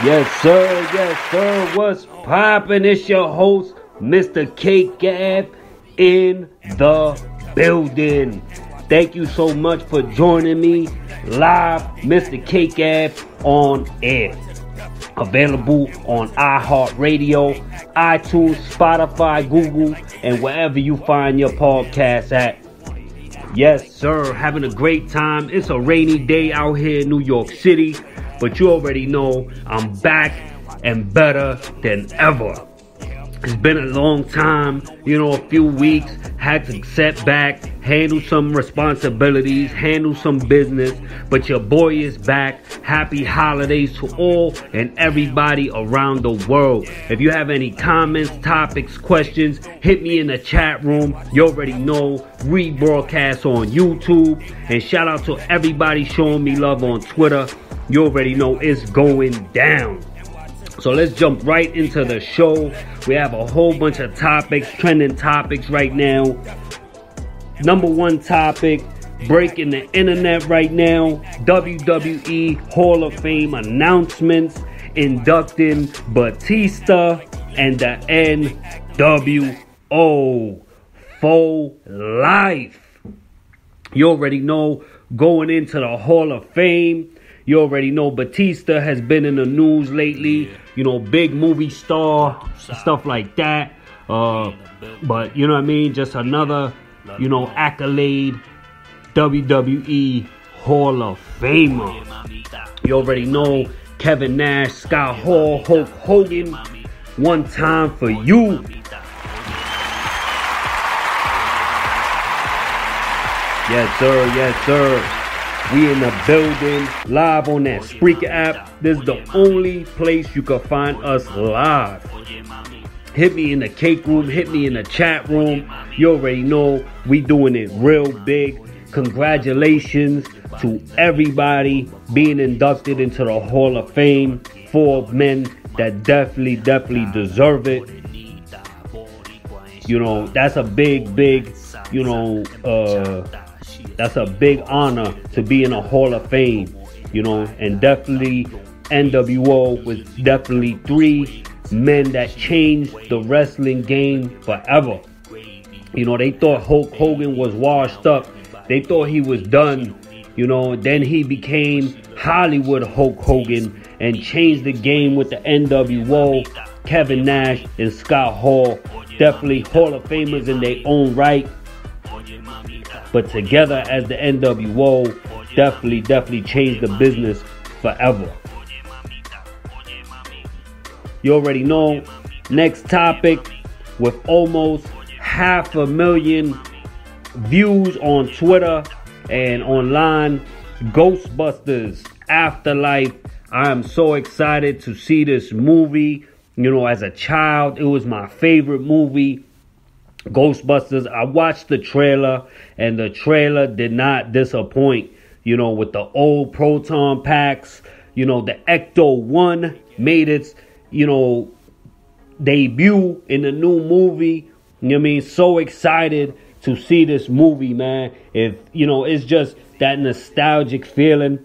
Yes sir, what's poppin'? It's your host, Mrcakeave, in the building. Thank you so much for joining me live, Mrcakeave on air. Available on iHeartRadio, iTunes, Spotify, Google, and wherever you find your podcast at. Yes sir, having a great time. It's a rainy day out here in New York City, but you already know I'm back and better than ever. It's been a long time, a few weeks, had to set back, handle some responsibilities, handle some business, but your boy is back. Happy holidays to all and everybody around the world. If you have any comments, topics, questions, hit me in the chat room. You already know, rebroadcast on YouTube, and shout out to everybody showing me love on Twitter. You already know it's going down. So let's jump right into the show. We have a whole bunch of topics, trending topics right now. Number one topic, breaking the internet right now. WWE Hall of Fame announcements inducting Batista and the NWO for life. You already know, going into the Hall of Fame. You already know Batista has been in the news lately. Big movie star, stuff like that. But, you know what I mean? Just another, accolade. WWE Hall of Famer. You already know Kevin Nash, Scott Hall, Hulk Hogan. One time for you. Yes, sir. We in the building, live on that Spreaker app. This is the only place you can find us live. Hit me in the cake room, hit me in the chat room. You already know we doing it real big. Congratulations to everybody being inducted into the Hall of Fame. 4 men that definitely deserve it. That's a big, that's a big honor to be in a Hall of Fame, and definitely NWO was definitely 3 men that changed the wrestling game forever. They thought Hulk Hogan was washed up. They thought he was done, then he became Hollywood Hulk Hogan and changed the game with the NWO. Kevin Nash and Scott Hall, definitely Hall of Famers in their own right. But together as the NWO, definitely changed the business forever. You already know. Next topic, with almost 500,000 views on Twitter and online, Ghostbusters Afterlife. I am so excited to see this movie. As a child, it was my favorite movie. Ghostbusters. I watched the trailer, and the trailer did not disappoint. With the old proton packs, the Ecto 1 made its, debut in the new movie. So excited to see this movie, man. It's just that nostalgic feeling.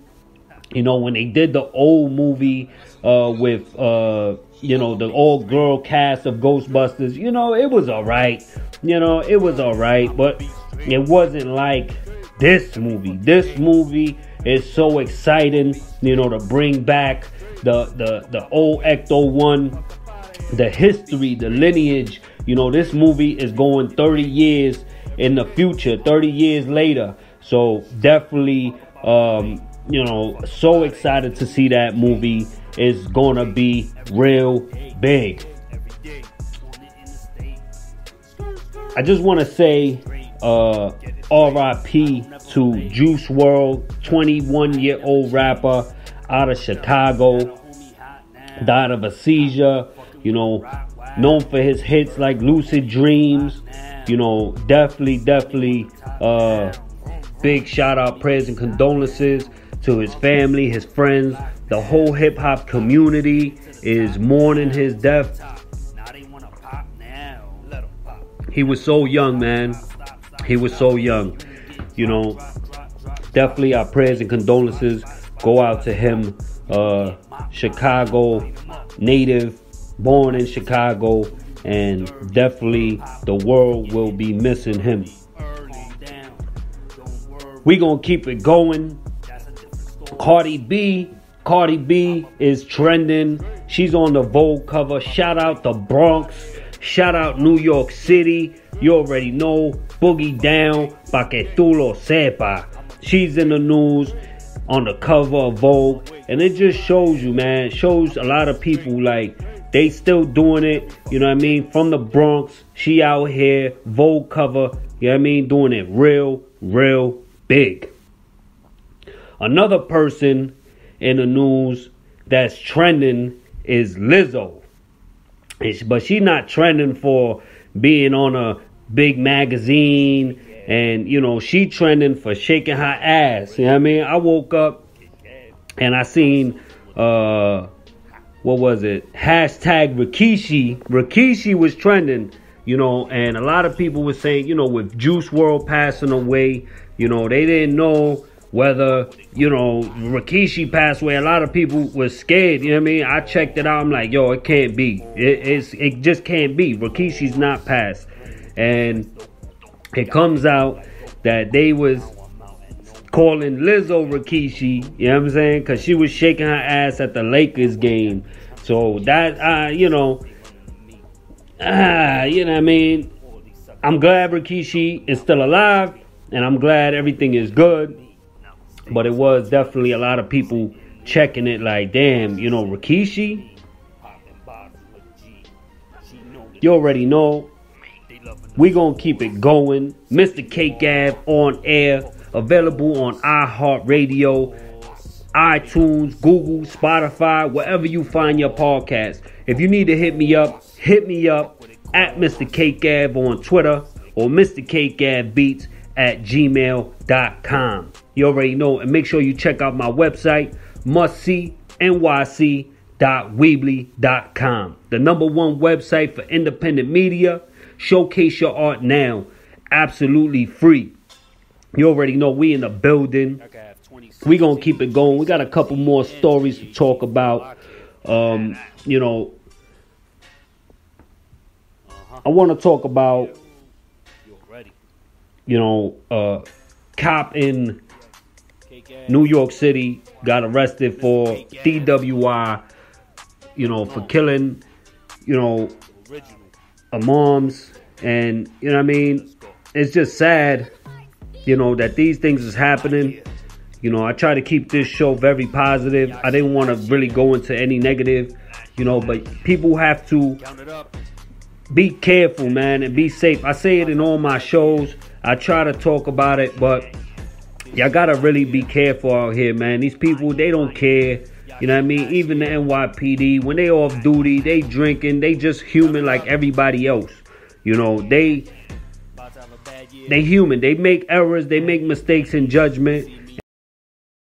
When they did the old movie with the all-girl cast of Ghostbusters, it was alright. It was alright, but it wasn't like this movie. This movie is so exciting, to bring back the old Ecto 1, the history, the lineage. This movie is going 30 years in the future, 30 years later. So definitely, so excited to see that movie. It's gonna be real big. I just want to say RIP to Juice WRLD, 21-year-old rapper out of Chicago. Died of a seizure, known for his hits like Lucid Dreams. Definitely big shout out, prayers and condolences to his family, his friends. The whole hip hop community is mourning his death. He was so young, man. He was so young. Definitely our prayers and condolences go out to him. Chicago native, born in Chicago, and definitely the world will be missing him. We gonna keep it going. Cardi B is trending. She's on the Vogue cover. Shout out the Bronx. Shout out New York City. You already know. Boogie down, pa que tú lo sepa. She's in the news on the cover of Vogue. And it just shows you, man. It shows a lot of people like they still doing it. You know what I mean? From the Bronx. She out here. Vogue cover. You know what I mean? Doing it real big. Another person in the news that's trending is LIZZO. But she not trending for being on a big magazine, and you know, she trending for shaking her ass. You know what I mean? I woke up and I seen what was it? Hashtag Rikishi. Rikishi was trending, you know, and a lot of people were saying, you know, with Juice WRLD passing away, you know, they didn't know whether, you know, Rikishi passed away. A lot of people were scared, you know what I mean? I checked it out. I'm like, yo, it can't be. It just can't be. Rikishi's not passed. And it comes out that they was calling LIZZO Rikishi, you know what I'm saying? Because she was shaking her ass at the Lakers game. So that, you know what I mean? I'm glad Rikishi is still alive, and I'm glad everything is good. But it was definitely a lot of people checking it like, damn, you know, Rikishi? You already know. We gonna keep it going. Mrcakeave on air. Available on iHeartRadio, iTunes, Google, Spotify, wherever you find your podcast. If you need to hit me up at Mrcakeave on Twitter or MrCakeAveBeats@gmail.com. You already know. And make sure you check out my website, mustseenyc.weebly.com. The #1 website for independent media. Showcase your art now. Absolutely free. You already know we in the building. We gonna keep it going. We got a couple more stories to talk about. You know, I want to talk about, you know, cop in New York City got arrested for DWI, you know, for killing, you know, a moms. And, you know what I mean? It's just sad, you know, that these things is happening. You know, I try to keep this show very positive. I didn't want to really go into any negative, you know, but people have to be careful, man, and be safe. I say it in all my shows. I try to talk about it, but y'all gotta really be careful out here, man. These people, they don't care. You know what I mean? Even the NYPD, when they off duty, they drinking. They just human like everybody else. You know, they human. They make errors. They make mistakes in judgment.